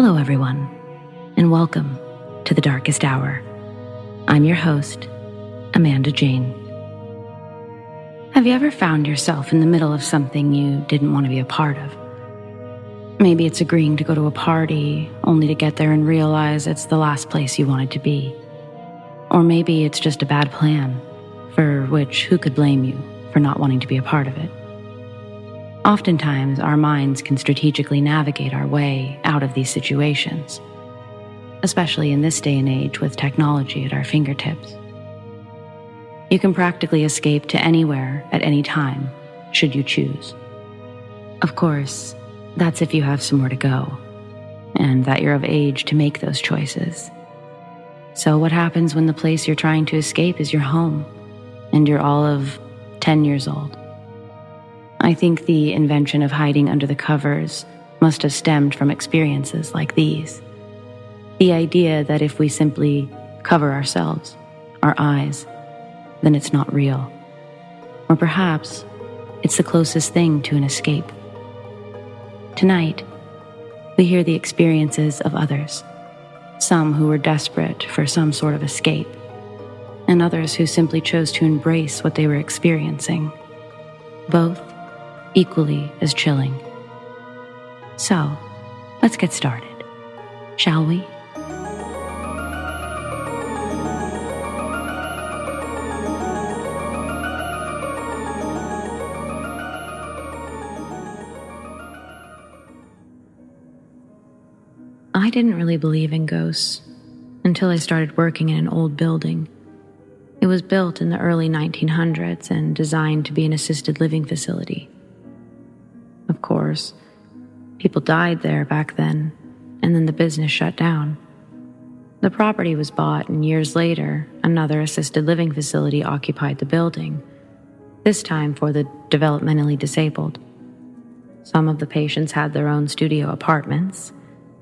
Hello everyone, and welcome to The Darkest Hour. I'm your host, Amanda Jane. Have you ever found yourself in the middle of something you didn't want to be a part of? Maybe it's agreeing to go to a party, only to get there and realize it's the last place you wanted to be. Or maybe it's just a bad plan, for which who could blame you for not wanting to be a part of it? Oftentimes, our minds can strategically navigate our way out of these situations, especially in this day and age with technology at our fingertips. You can practically escape to anywhere at any time, should you choose. Of course, that's if you have somewhere to go, and that you're of age to make those choices. So what happens when the place you're trying to escape is your home, and you're all of 10 years old? I think the invention of hiding under the covers must have stemmed from experiences like these. The idea that if we simply cover ourselves, our eyes, then it's not real. Or perhaps it's the closest thing to an escape. Tonight, we hear the experiences of others, some who were desperate for some sort of escape, and others who simply chose to embrace what they were experiencing, both equally as chilling. So, let's get started, shall we? I didn't really believe in ghosts until I started working in an old building. It was built in the early 1900s and designed to be an assisted living facility. Of course, people died there back then, and then the business shut down. The property was bought, and years later, another assisted living facility occupied the building, this time for the developmentally disabled. Some of the patients had their own studio apartments,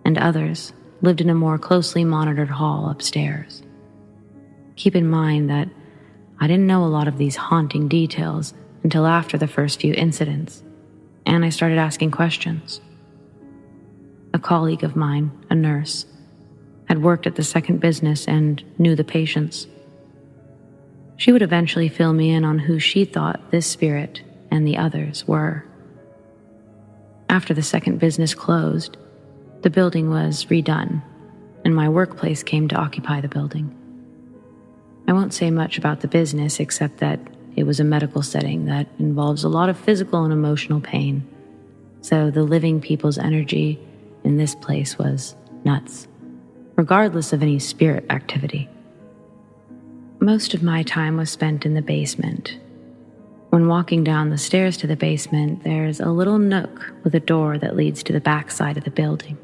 and others lived in a more closely monitored hall upstairs. Keep in mind that I didn't know a lot of these haunting details until after the first few incidents, and I started asking questions. A colleague of mine, a nurse, had worked at the second business and knew the patients. She would eventually fill me in on who she thought this spirit and the others were. After the second business closed, the building was redone, and my workplace came to occupy the building. I won't say much about the business except that it was a medical setting that involves a lot of physical and emotional pain, so the living people's energy in this place was nuts, regardless of any spirit activity. Most of my time was spent in the basement. When walking down the stairs to the basement, there's a little nook with a door that leads to the back side of the building.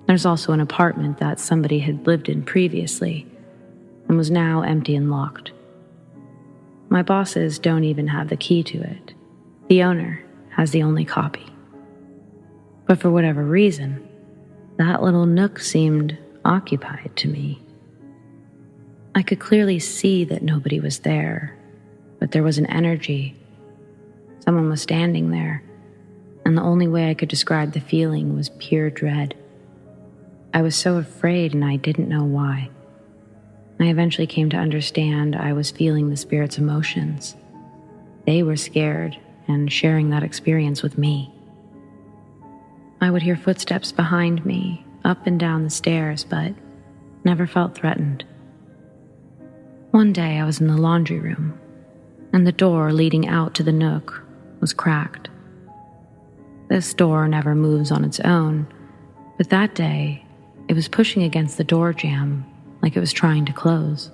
There's also an apartment that somebody had lived in previously and was now empty and locked. My bosses don't even have the key to it. The owner has the only copy. But for whatever reason, that little nook seemed occupied to me. I could clearly see that nobody was there, but there was an energy. Someone was standing there, and the only way I could describe the feeling was pure dread. I was so afraid, and I didn't know why. I eventually came to understand I was feeling the spirit's emotions. They were scared and sharing that experience with me. I would hear footsteps behind me, up and down the stairs, but never felt threatened. One day I was in the laundry room, and the door leading out to the nook was cracked. This door never moves on its own, but that day it was pushing against the door jamb like it was trying to close.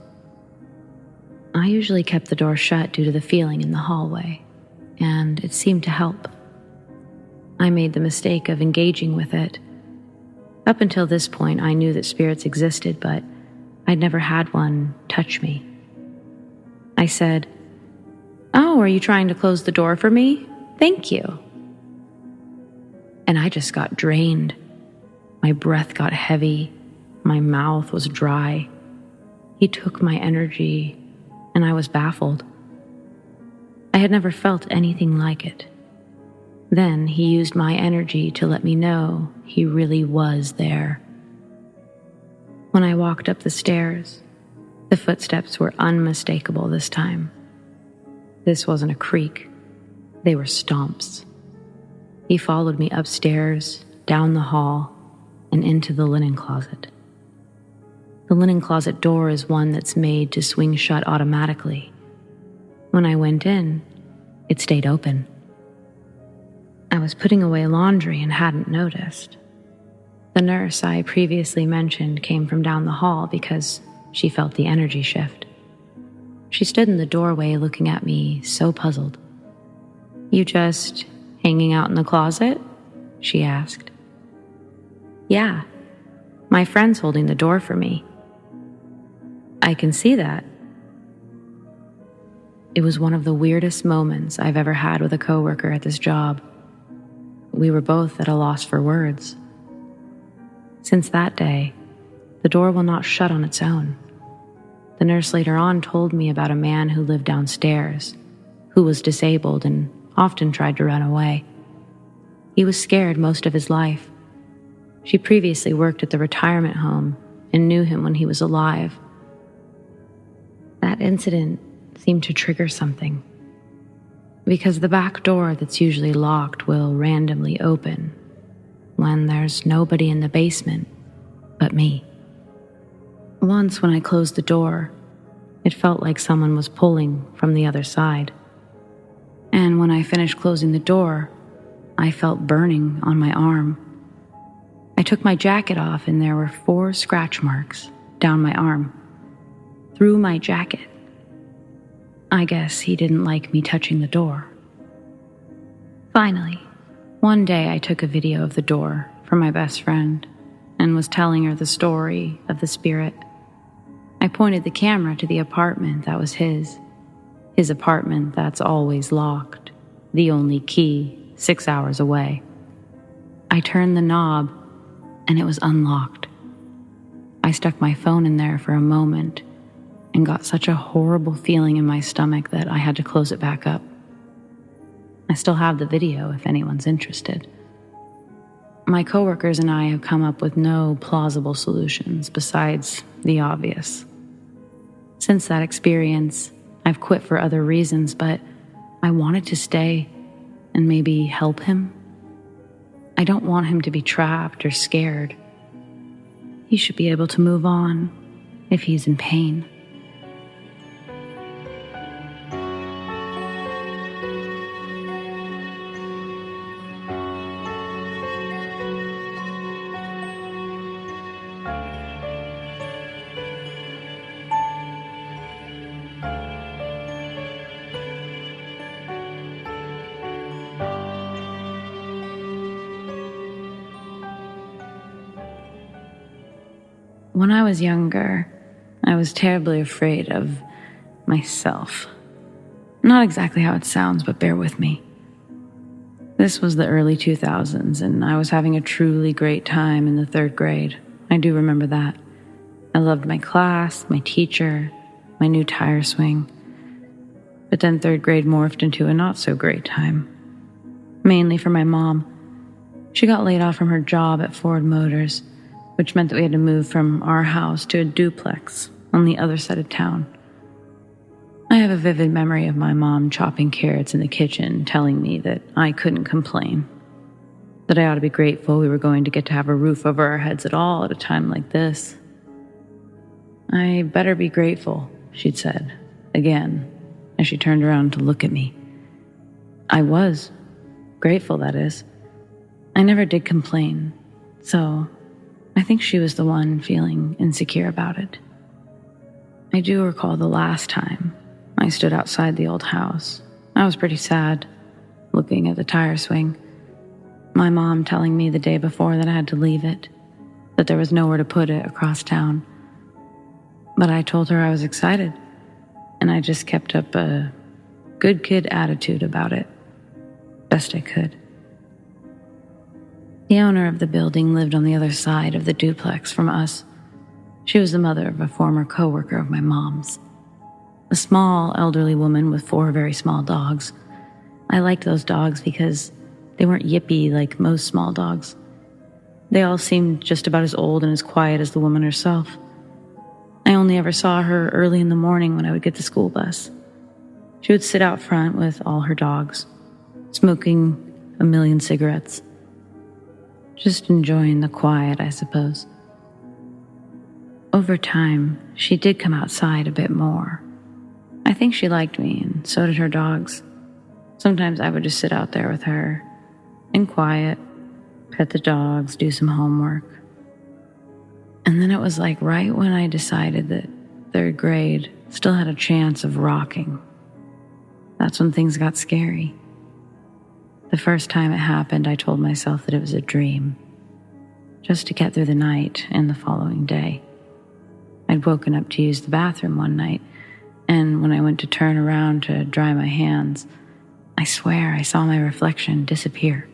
I usually kept the door shut due to the feeling in the hallway, and it seemed to help. I made the mistake of engaging with it. Up until this point, I knew that spirits existed, but I'd never had one touch me. I said, "Oh, are you trying to close the door for me? Thank you." And I just got drained. My breath got heavy. My mouth was dry. He took my energy, and I was baffled. I had never felt anything like it. Then he used my energy to let me know he really was there. When I walked up the stairs, the footsteps were unmistakable this time. This wasn't a creak. They were stomps. He followed me upstairs, down the hall, and into the linen closet. The linen closet door is one that's made to swing shut automatically. When I went in, it stayed open. I was putting away laundry and hadn't noticed. The nurse I previously mentioned came from down the hall because she felt the energy shift. She stood in the doorway looking at me, so puzzled. "You just hanging out in the closet?" she asked. "Yeah, my friend's holding the door for me." "I can see that." It was one of the weirdest moments I've ever had with a coworker at this job. We were both at a loss for words. Since that day, the door will not shut on its own. The nurse later on told me about a man who lived downstairs, who was disabled and often tried to run away. He was scared most of his life. She previously worked at the retirement home and knew him when he was alive. That incident seemed to trigger something, because the back door that's usually locked will randomly open when there's nobody in the basement but me. Once when I closed the door, it felt like someone was pulling from the other side. And when I finished closing the door, I felt burning on my arm. I took my jacket off and there were 4 scratch marks down my arm, through my jacket. I guess he didn't like me touching the door. Finally, one day I took a video of the door for my best friend and was telling her the story of the spirit. I pointed the camera to the apartment that was his apartment that's always locked, the only key 6 hours away. I turned the knob and it was unlocked. I stuck my phone in there for a moment and got such a horrible feeling in my stomach that I had to close it back up. I still have the video if anyone's interested. My coworkers and I have come up with no plausible solutions besides the obvious. Since that experience, I've quit for other reasons, but I wanted to stay and maybe help him. I don't want him to be trapped or scared. He should be able to move on if he's in pain. When I was younger, I was terribly afraid of myself. Not exactly how it sounds, but bear with me. This was the early 2000s, and I was having a truly great time in the 3rd grade. I do remember that. I loved my class, my teacher, my new tire swing. But then 3rd grade morphed into a not-so-great time. Mainly for my mom. She got laid off from her job at Ford Motors, which meant that we had to move from our house to a duplex on the other side of town. I have a vivid memory of my mom chopping carrots in the kitchen, telling me that I couldn't complain, that I ought to be grateful we were going to get to have a roof over our heads at all at a time like this. "I better be grateful," she'd said, again, as she turned around to look at me. I was grateful, that is. I never did complain, so I think she was the one feeling insecure about it. I do recall the last time I stood outside the old house. I was pretty sad, looking at the tire swing. My mom telling me the day before that I had to leave it, that there was nowhere to put it across town. But I told her I was excited, and I just kept up a good kid attitude about it, best I could. The owner of the building lived on the other side of the duplex from us. She was the mother of a former coworker of my mom's. A small, elderly woman with 4 very small dogs. I liked those dogs because they weren't yippy like most small dogs. They all seemed just about as old and as quiet as the woman herself. I only ever saw her early in the morning when I would get the school bus. She would sit out front with all her dogs, smoking a million cigarettes. Just enjoying the quiet, I suppose. Over time, she did come outside a bit more. I think she liked me, and so did her dogs. Sometimes I would just sit out there with her, in quiet, pet the dogs, do some homework. And then it was like right when I decided that third grade still had a chance of rocking. That's when things got scary. The first time it happened, I told myself that it was a dream, just to get through the night and the following day. I'd woken up to use the bathroom one night, and when I went to turn around to dry my hands, I swear I saw my reflection disappear,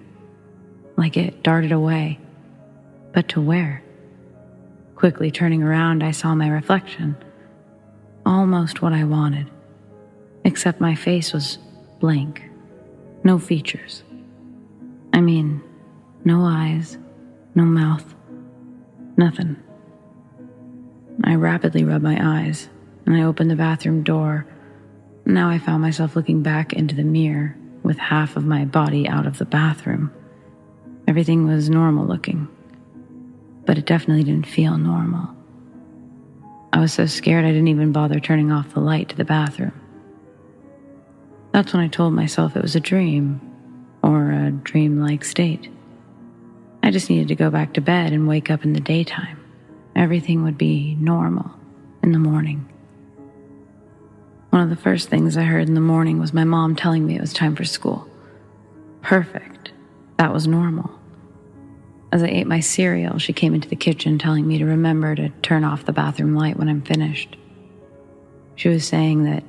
like it darted away. But to where? Quickly turning around, I saw my reflection, almost what I wanted, except my face was blank, no features. I mean, no eyes, no mouth, nothing. I rapidly rubbed my eyes, and I opened the bathroom door. Now I found myself looking back into the mirror with half of my body out of the bathroom. Everything was normal looking, but it definitely didn't feel normal. I was so scared I didn't even bother turning off the light to the bathroom. That's when I told myself it was a dream, or a dreamlike state. I just needed to go back to bed and wake up in the daytime. Everything would be normal in the morning. One of the first things I heard in the morning was my mom telling me it was time for school. Perfect. That was normal. As I ate my cereal, she came into the kitchen telling me to remember to turn off the bathroom light when I'm finished. She was saying that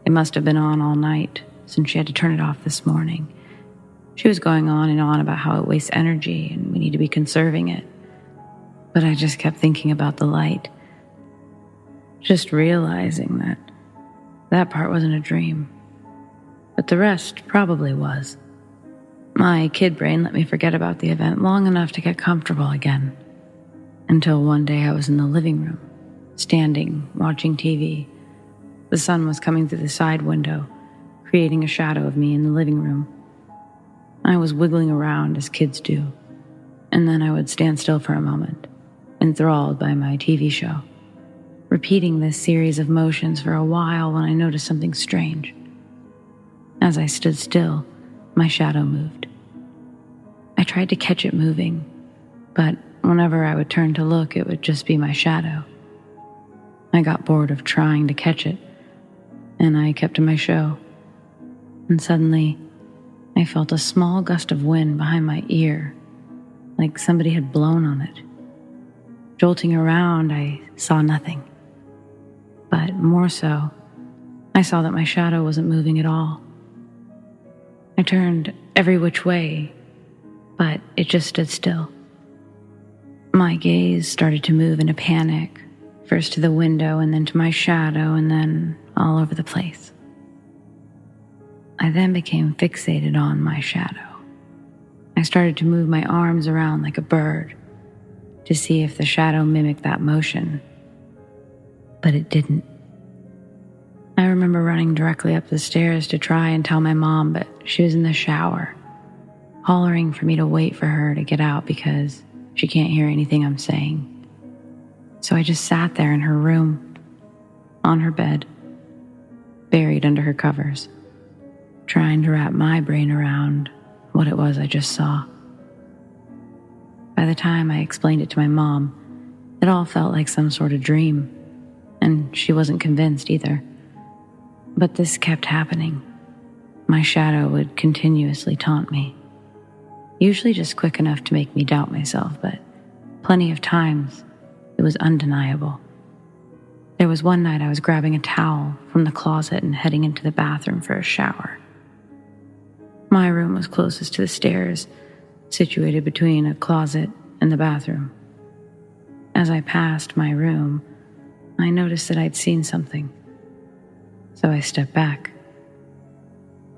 it must have been on all night since she had to turn it off this morning. She was going on and on about how it wastes energy and we need to be conserving it. But I just kept thinking about the light, just realizing that that part wasn't a dream, but the rest probably was. My kid brain let me forget about the event long enough to get comfortable again, until one day I was in the living room, standing, watching TV. The sun was coming through the side window, creating a shadow of me in the living room. I was wiggling around as kids do, and then I would stand still for a moment, enthralled by my TV show, repeating this series of motions for a while when I noticed something strange. As I stood still, my shadow moved. I tried to catch it moving, but whenever I would turn to look, it would just be my shadow. I got bored of trying to catch it, and I kept to my show. And suddenly, I felt a small gust of wind behind my ear, like somebody had blown on it. Jolting around, I saw nothing. But more so, I saw that my shadow wasn't moving at all. I turned every which way, but it just stood still. My gaze started to move in a panic, first to the window and then to my shadow and then all over the place. I then became fixated on my shadow. I started to move my arms around like a bird to see if the shadow mimicked that motion, but it didn't. I remember running directly up the stairs to try and tell my mom, but she was in the shower, hollering for me to wait for her to get out because she can't hear anything I'm saying. So I just sat there in her room, on her bed, buried under her covers, trying to wrap my brain around what it was I just saw. By the time I explained it to my mom, it all felt like some sort of dream, and she wasn't convinced either. But this kept happening. My shadow would continuously taunt me, usually just quick enough to make me doubt myself, but plenty of times it was undeniable. There was one night I was grabbing a towel from the closet and heading into the bathroom for a shower. My room was closest to the stairs, situated between a closet and the bathroom. As I passed my room, I noticed that I'd seen something. So I stepped back.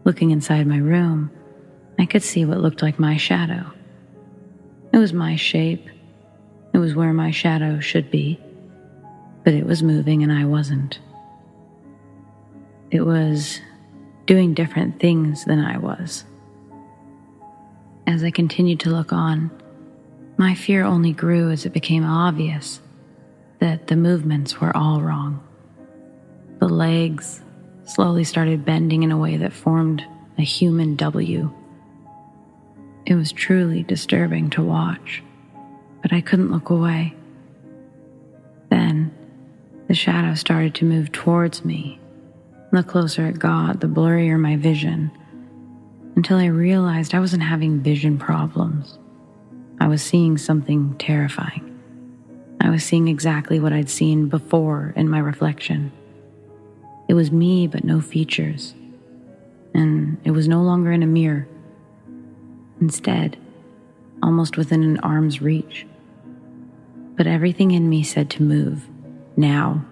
Looking inside my room, I could see what looked like my shadow. It was my shape. It was where my shadow should be, but it was moving and I wasn't. It was doing different things than I was. As I continued to look on, my fear only grew as it became obvious that the movements were all wrong. The legs slowly started bending in a way that formed a human W. It was truly disturbing to watch, but I couldn't look away. Then, the shadow started to move towards me. The closer it got, the blurrier my vision, until I realized I wasn't having vision problems. I was seeing something terrifying. I was seeing exactly what I'd seen before in my reflection. It was me, but no features. And it was no longer in a mirror. Instead, almost within an arm's reach. But everything in me said to move, now.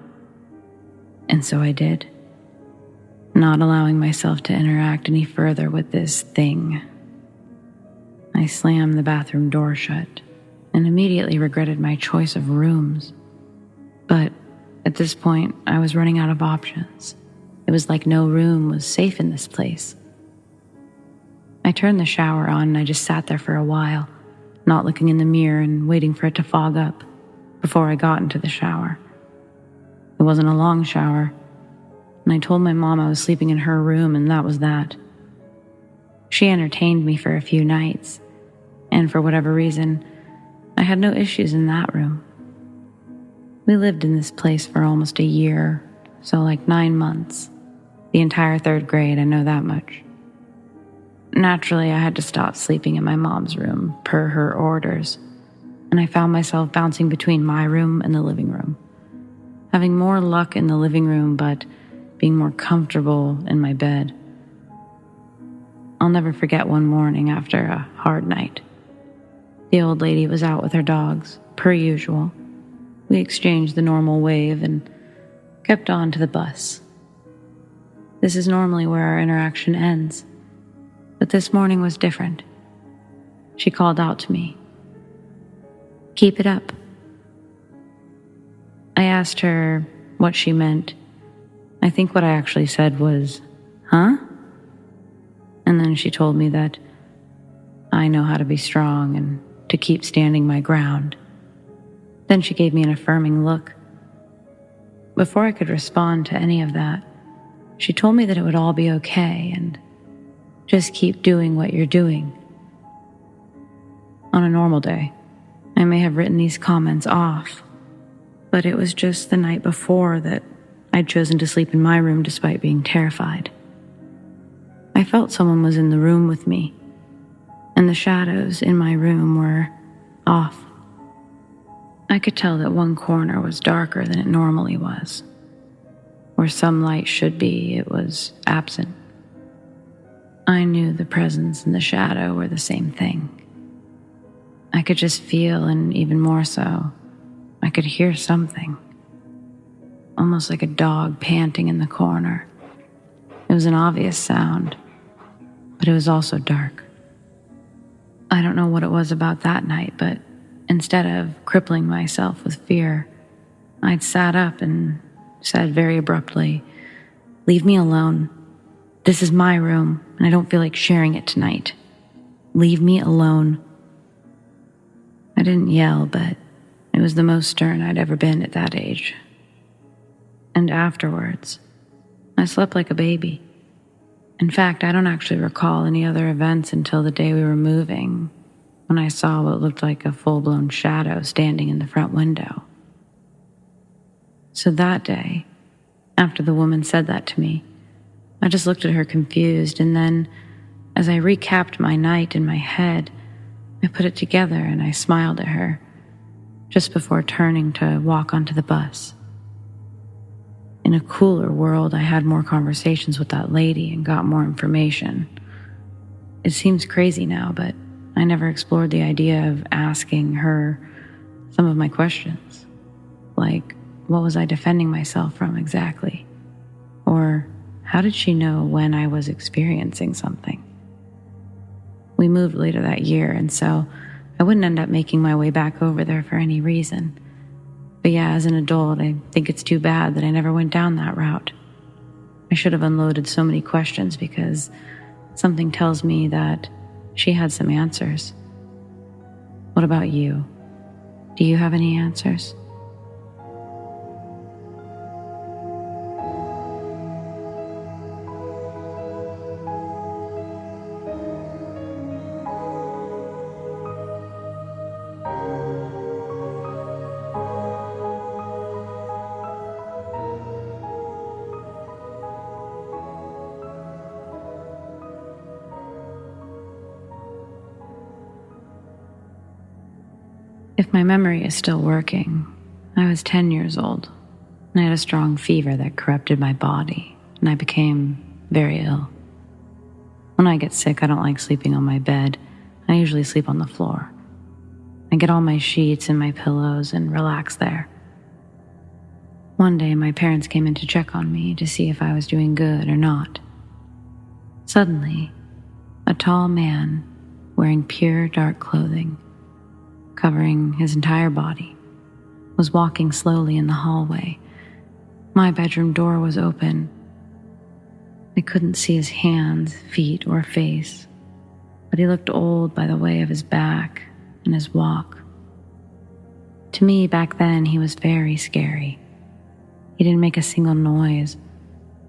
And so I did, not allowing myself to interact any further with this thing. I slammed the bathroom door shut and immediately regretted my choice of rooms. But at this point, I was running out of options. It was like no room was safe in this place. I turned the shower on and I just sat there for a while, not looking in the mirror and waiting for it to fog up before I got into the shower. It wasn't a long shower, and I told my mom I was sleeping in her room, and that was that. She entertained me for a few nights, and for whatever reason, I had no issues in that room. We lived in this place for almost a year, so like 9 months. The entire 3rd grade, I know that much. Naturally, I had to stop sleeping in my mom's room, per her orders, and I found myself bouncing between my room and the living room, having more luck in the living room, but being more comfortable in my bed. I'll never forget one morning after a hard night. The old lady was out with her dogs, per usual. We exchanged the normal wave and kept on to the bus. This is normally where our interaction ends, but this morning was different. She called out to me, "Keep it up." I asked her what she meant. I think what I actually said was, "Huh?" And then she told me that I know how to be strong and to keep standing my ground. Then she gave me an affirming look. Before I could respond to any of that, she told me that it would all be okay and just keep doing what you're doing. On a normal day, I may have written these comments off, but it was just the night before that I'd chosen to sleep in my room despite being terrified. I felt someone was in the room with me, and the shadows in my room were off. I could tell that one corner was darker than it normally was. Where some light should be, it was absent. I knew the presence and the shadow were the same thing. I could just feel, and even more so, I could hear something. Almost like a dog panting in the corner. It was an obvious sound, but it was also dark. I don't know what it was about that night, but instead of crippling myself with fear, I'd sat up and said very abruptly, "Leave me alone. This is my room, and I don't feel like sharing it tonight. Leave me alone." I didn't yell, but it was the most stern I'd ever been at that age. And afterwards, I slept like a baby. In fact, I don't actually recall any other events until the day we were moving, when I saw what looked like a full-blown shadow standing in the front window. So that day, after the woman said that to me, I just looked at her confused, and then, as I recapped my night in my head, I put it together and I smiled at her, just before turning to walk onto the bus. In a cooler world, I had more conversations with that lady and got more information. It seems crazy now, but I never explored the idea of asking her some of my questions. Like, what was I defending myself from exactly? Or how did she know when I was experiencing something? We moved later that year, and so I wouldn't end up making my way back over there for any reason. But yeah, as an adult, I think it's too bad that I never went down that route. I should have unloaded so many questions because something tells me that she had some answers. What about you? Do you have any answers? If my memory is still working, I was 10 years old, and I had a strong fever that corrupted my body, and I became very ill. When I get sick, I don't like sleeping on my bed. I usually sleep on the floor. I get all my sheets and my pillows and relax there. One day, my parents came in to check on me to see if I was doing good or not. Suddenly, a tall man wearing pure dark clothing, covering his entire body, was walking slowly in the hallway. My bedroom door was open. I couldn't see his hands, feet, or face, but he looked old by the way of his back and his walk. To me, back then, he was very scary. He didn't make a single noise,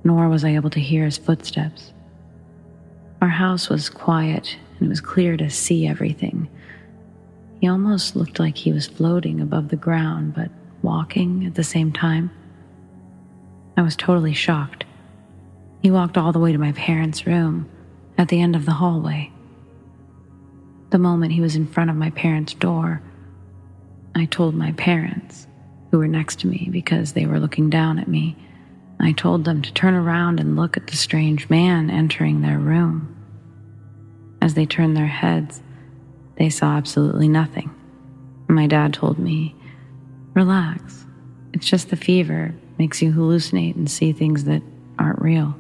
nor was I able to hear his footsteps. Our house was quiet, and it was clear to see everything. He almost looked like he was floating above the ground, but walking at the same time. I was totally shocked. He walked all the way to my parents' room at the end of the hallway. The moment he was in front of my parents' door, I told my parents, who were next to me because they were looking down at me, I told them to turn around and look at the strange man entering their room. As they turned their heads, they saw absolutely nothing. My dad told me, "Relax. It's just the fever. Makes you hallucinate and see things that aren't real."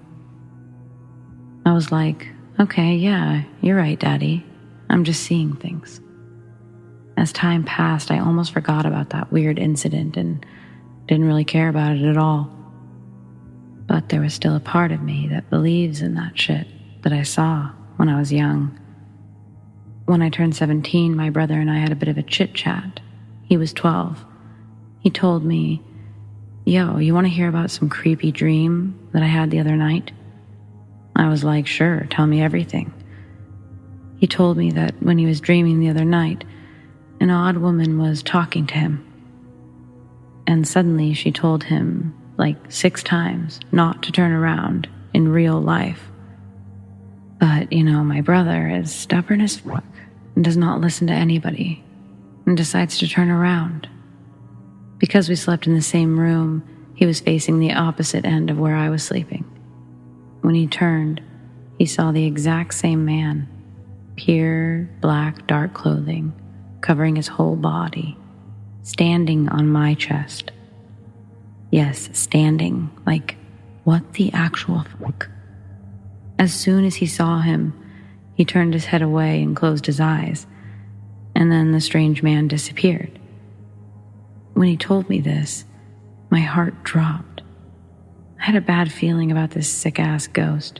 I was like, "Okay, yeah, you're right, Daddy. I'm just seeing things." As time passed, I almost forgot about that weird incident and didn't really care about it at all. But there was still a part of me that believes in that shit that I saw when I was young. When I turned 17, my brother and I had a bit of a chit-chat. He was 12. He told me, "Yo, you want to hear about some creepy dream that I had the other night?" I was like, "Sure, tell me everything." He told me that when he was dreaming the other night, an odd woman was talking to him. And suddenly she told him, like 6 times, not to turn around in real life. But, my brother is stubborn as fuck and does not listen to anybody and decides to turn around. Because we slept in the same room, he was facing the opposite end of where I was sleeping. When he turned, he saw the exact same man, pure black dark clothing, covering his whole body, standing on my chest. Yes, standing, like, what the actual fuck? As soon as he saw him, he turned his head away and closed his eyes, and then the strange man disappeared. When he told me this, my heart dropped. I had a bad feeling about this sick-ass ghost.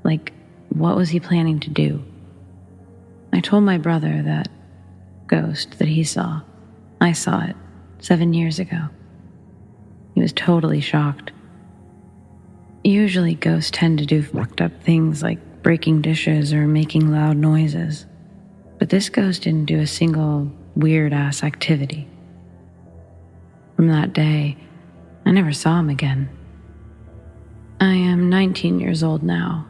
Like, what was he planning to do? I told my brother that ghost that he saw, I saw it 7 years ago. He was totally shocked. Usually ghosts tend to do fucked up things like breaking dishes or making loud noises, but this ghost didn't do a single weird-ass activity. From that day, I never saw him again. I am 19 years old now,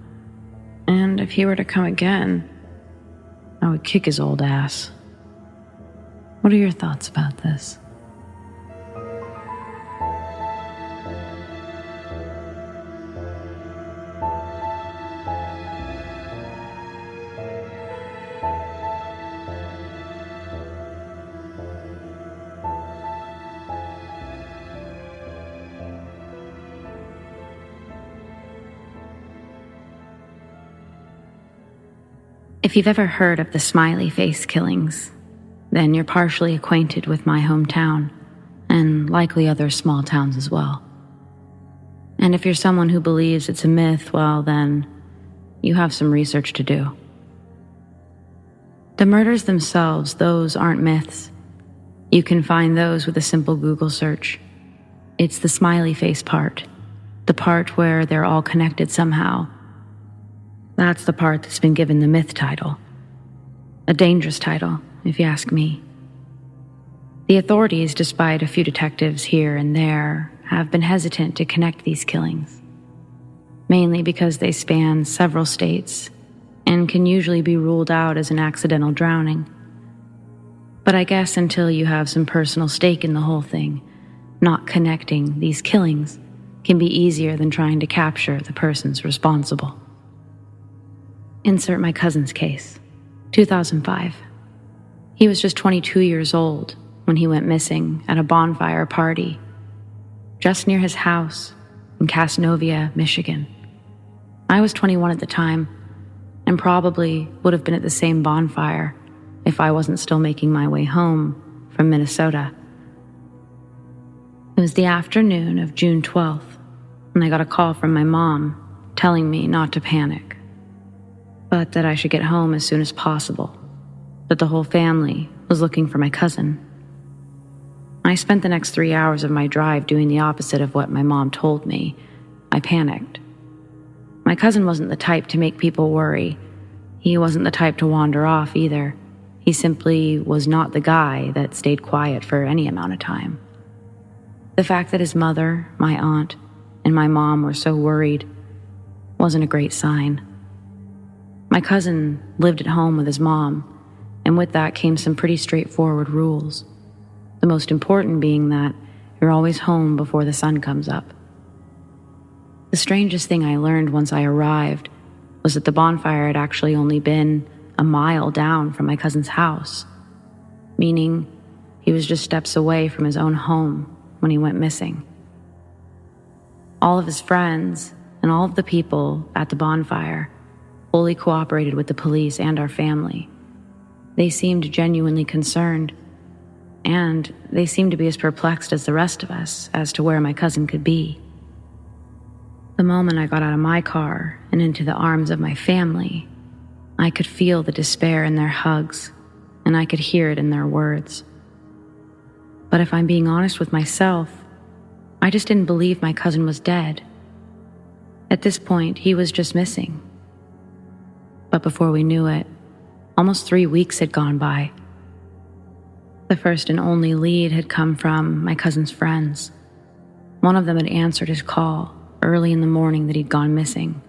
and if he were to come again, I would kick his old ass. What are your thoughts about this? If you've ever heard of the smiley face killings, then you're partially acquainted with my hometown, and likely other small towns as well. And if you're someone who believes it's a myth, well then, you have some research to do. The murders themselves, those aren't myths. You can find those with a simple Google search. It's the smiley face part, the part where they're all connected somehow. That's the part that's been given the myth title. A dangerous title, if you ask me. The authorities, despite a few detectives here and there, have been hesitant to connect these killings, mainly because they span several states and can usually be ruled out as an accidental drowning. But I guess until you have some personal stake in the whole thing, not connecting these killings can be easier than trying to capture the persons responsible. Insert my cousin's case, 2005. He was just 22 years old when he went missing at a bonfire party just near his house in Casanova, Michigan. I was 21 at the time and probably would have been at the same bonfire if I wasn't still making my way home from Minnesota. It was the afternoon of June 12th when I got a call from my mom telling me not to panic, but that I should get home as soon as possible, that the whole family was looking for my cousin. I spent the next 3 hours of my drive doing the opposite of what my mom told me. I panicked. My cousin wasn't the type to make people worry. He wasn't the type to wander off either. He simply was not the guy that stayed quiet for any amount of time. The fact that his mother, my aunt, and my mom were so worried wasn't a great sign. My cousin lived at home with his mom, and with that came some pretty straightforward rules. The most important being that you're always home before the sun comes up. The strangest thing I learned once I arrived was that the bonfire had actually only been a mile down from my cousin's house, meaning he was just steps away from his own home when he went missing. All of his friends and all of the people at the bonfire fully cooperated with the police and our family. They seemed genuinely concerned, and they seemed to be as perplexed as the rest of us as to where my cousin could be. The moment I got out of my car and into the arms of my family, I could feel the despair in their hugs, and I could hear it in their words. But if I'm being honest with myself, I just didn't believe my cousin was dead. At this point, he was just missing. But before we knew it, almost 3 weeks had gone by. The first and only lead had come from my cousin's friends. One of them had answered his call early in the morning that he'd gone missing.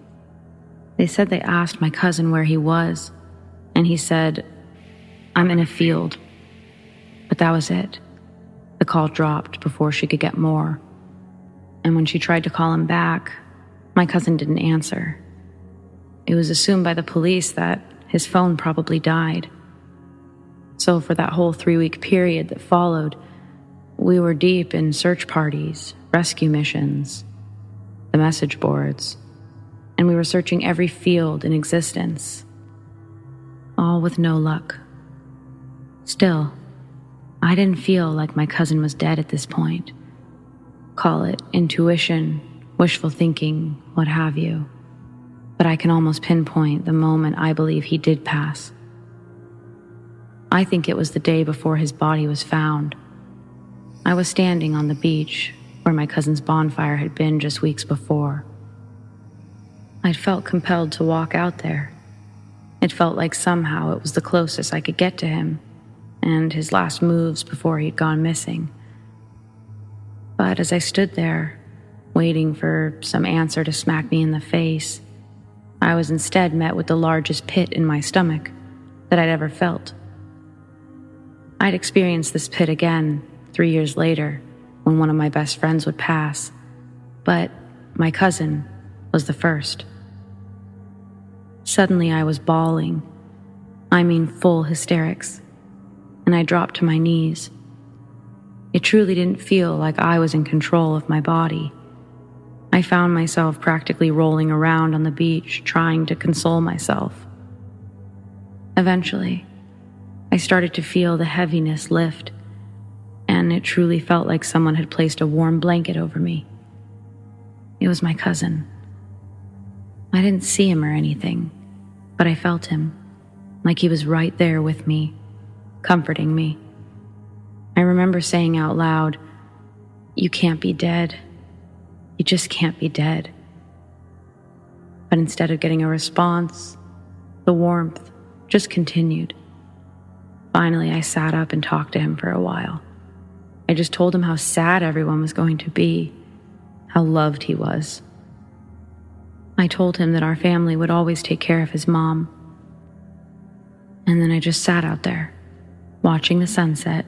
They said they asked my cousin where he was, and he said, "I'm in a field." But that was it. The call dropped before she could get more. And when she tried to call him back, my cousin didn't answer. It was assumed by the police that his phone probably died. So for that whole 3-week period that followed, we were deep in search parties, rescue missions, the message boards, and we were searching every field in existence, all with no luck. Still, I didn't feel like my cousin was dead at this point. Call it intuition, wishful thinking, what have you. But I can almost pinpoint the moment I believe he did pass. I think it was the day before his body was found. I was standing on the beach where my cousin's bonfire had been just weeks before. I'd felt compelled to walk out there. It felt like somehow it was the closest I could get to him and his last moves before he'd gone missing. But as I stood there, waiting for some answer to smack me in the face, I was instead met with the largest pit in my stomach that I'd ever felt. I'd experienced this pit again 3 years later when one of my best friends would pass, but my cousin was the first. Suddenly I was bawling, I mean full hysterics, and I dropped to my knees. It truly didn't feel like I was in control of my body. I found myself practically rolling around on the beach trying to console myself. Eventually, I started to feel the heaviness lift, and it truly felt like someone had placed a warm blanket over me. It was my cousin. I didn't see him or anything, but I felt him, like he was right there with me, comforting me. I remember saying out loud, "You can't be dead. You just can't be dead." But instead of getting a response, the warmth just continued. Finally, I sat up and talked to him for a while. I just told him how sad everyone was going to be, how loved he was. I told him that our family would always take care of his mom. And then I just sat out there, watching the sunset,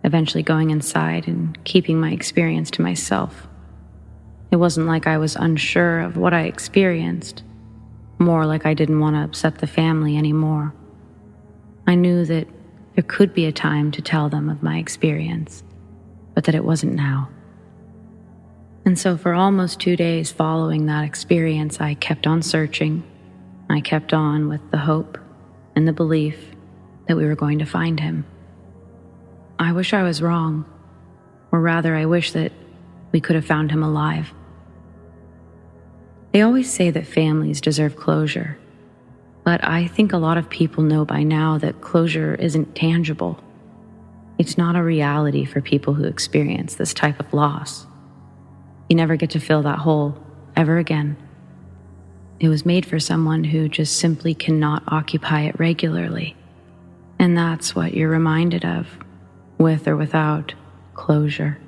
eventually going inside and keeping my experience to myself. It wasn't like I was unsure of what I experienced, more like I didn't want to upset the family anymore. I knew that there could be a time to tell them of my experience, but that it wasn't now. And so for almost 2 days following that experience, I kept on searching. I kept on with the hope and the belief that we were going to find him. I wish I was wrong, or rather I wish that we could have found him alive. They always say that families deserve closure, but I think a lot of people know by now that closure isn't tangible. It's not a reality for people who experience this type of loss. You never get to fill that hole ever again. It was made for someone who just simply cannot occupy it regularly. And that's what you're reminded of, with or without closure.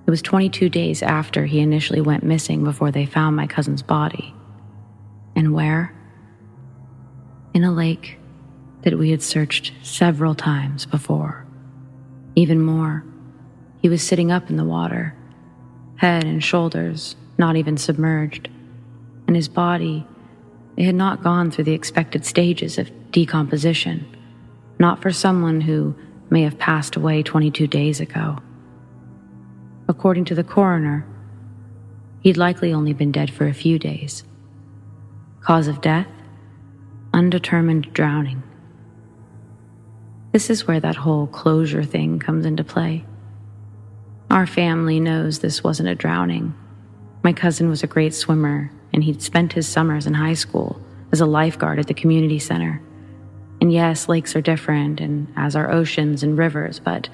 It was 22 days after he initially went missing before they found my cousin's body. And where? In a lake that we had searched several times before. Even more, he was sitting up in the water, head and shoulders not even submerged, and his body, it had not gone through the expected stages of decomposition, not for someone who may have passed away 22 days ago. According to the coroner, he'd likely only been dead for a few days. Cause of death? Undetermined drowning. This is where that whole closure thing comes into play. Our family knows this wasn't a drowning. My cousin was a great swimmer, and he'd spent his summers in high school as a lifeguard at the community center. And yes, lakes are different, and as are oceans and rivers, but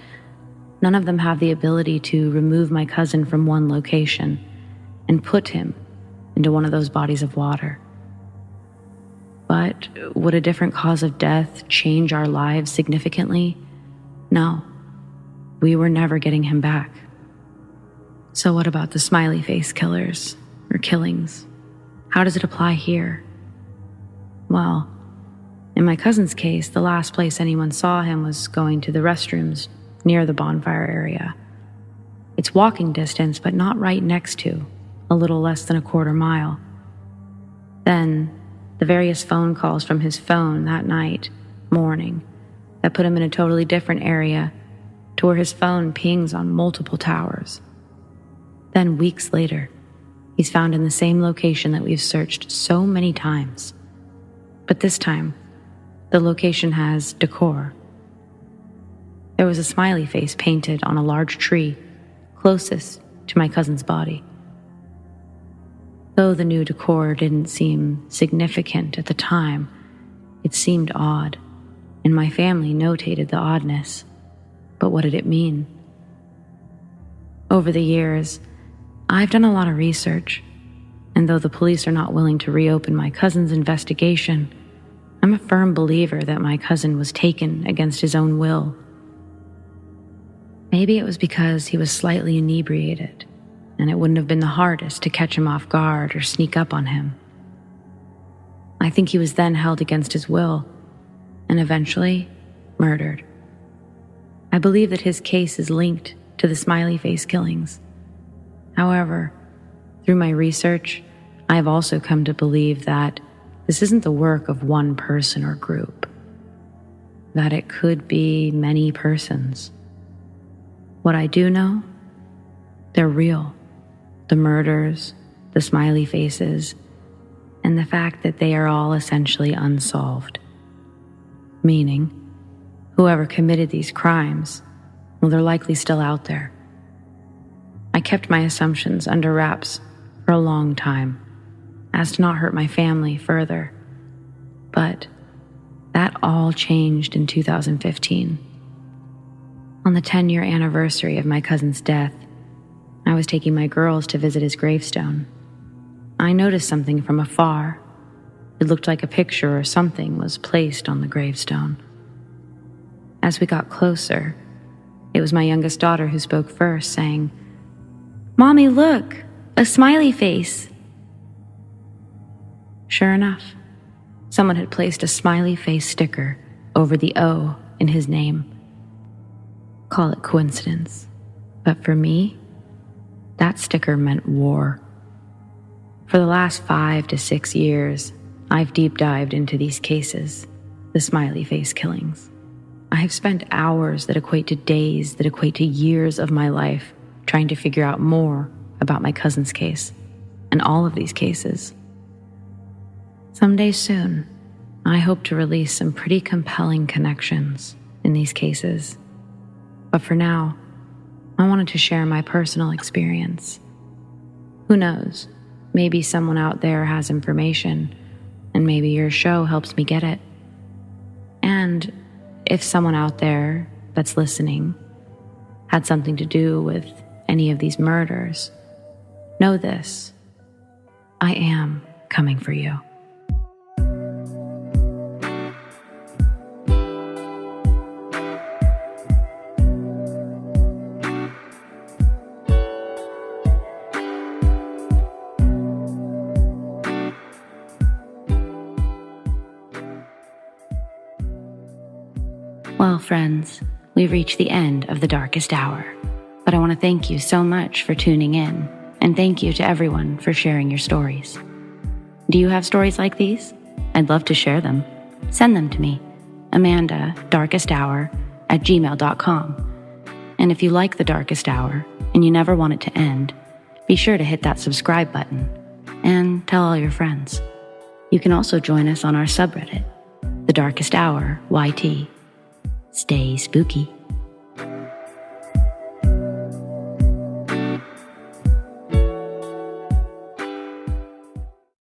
none of them have the ability to remove my cousin from one location and put him into one of those bodies of water. But would a different cause of death change our lives significantly? No, we were never getting him back. So what about the smiley face killers or killings? How does it apply here? Well, in my cousin's case, the last place anyone saw him was going to the restrooms near the bonfire area. It's walking distance, but not right next to, a little less than a quarter mile. Then, the various phone calls from his phone that morning, that put him in a totally different area to where his phone pings on multiple towers. Then weeks later, he's found in the same location that we've searched so many times. But this time, the location has decor. There was a smiley face painted on a large tree closest to my cousin's body. Though the new decor didn't seem significant at the time, it seemed odd, and my family notated the oddness. But what did it mean? Over the years, I've done a lot of research, and though the police are not willing to reopen my cousin's investigation, I'm a firm believer that my cousin was taken against his own will. Maybe it was because he was slightly inebriated, and it wouldn't have been the hardest to catch him off guard or sneak up on him. I think he was then held against his will, and eventually murdered. I believe that his case is linked to the smiley face killings. However, through my research, I have also come to believe that this isn't the work of one person or group, that it could be many persons. What I do know, they're real. The murders, the smiley faces, and the fact that they are all essentially unsolved. meaning whoever committed these crimes, well, they're likely still out there. I kept my assumptions under wraps for a long time, as to not hurt my family further. But that all changed in 2015. On the 10-year anniversary of my cousin's death, I was taking my girls to visit his gravestone. I noticed something from afar. It looked like a picture or something was placed on the gravestone. As we got closer, it was my youngest daughter who spoke first, saying, "Mommy, look, a smiley face." Sure enough, someone had placed a smiley face sticker over the O in his name. Call it coincidence, but for me, that sticker meant war. For the last 5 to 6 years, I've deep dived into these cases, the smiley face killings. I have spent hours that equate to days, that equate to years of my life, trying to figure out more about my cousin's case, and all of these cases. Someday soon, I hope to release some pretty compelling connections in these cases. But for now, I wanted to share my personal experience. Who knows, maybe someone out there has information, and maybe your show helps me get it. And if someone out there that's listening had something to do with any of these murders, know this: I am coming for you. Well, friends, we've reached the end of The Darkest Hour, but I want to thank you so much for tuning in, and thank you to everyone for sharing your stories. Do you have stories like these? I'd love to share them. Send them to me, amandadarkesthour@gmail.com. And if you like The Darkest Hour and you never want it to end, be sure to hit that subscribe button and tell all your friends. You can also join us on our subreddit, The Darkest Hour YT. Stay spooky.